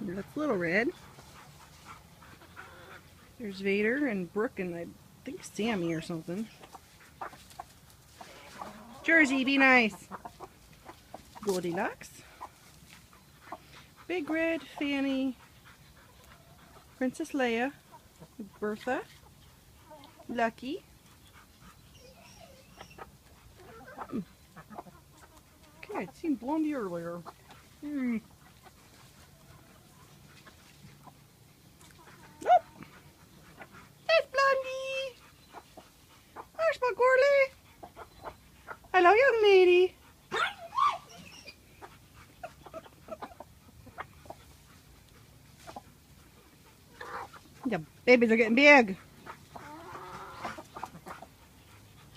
That's Little Red. There's Vader and Brooke and I think Sammy or something. Jersey, be nice. Goldilocks. Big Red, Fanny, Princess Leia, Bertha, Lucky. Okay, I'd seen Blondie earlier. Nope. There's Blondie. There's my girlie. Hello, young lady. The babies are getting big.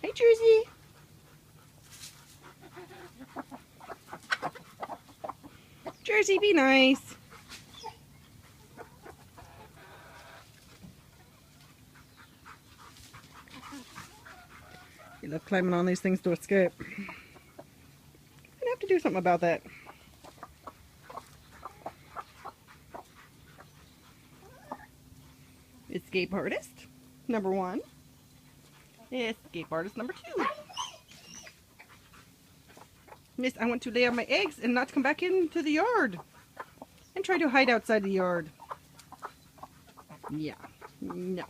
Hey, Jersey. Jersey, be nice. You love climbing on these things to escape. I'd have to do something about that. Escape artist, number 1. Escape artist, number 2. Miss, I want to lay out my eggs and not come back into the yard. And try to hide outside the yard. Yeah, no.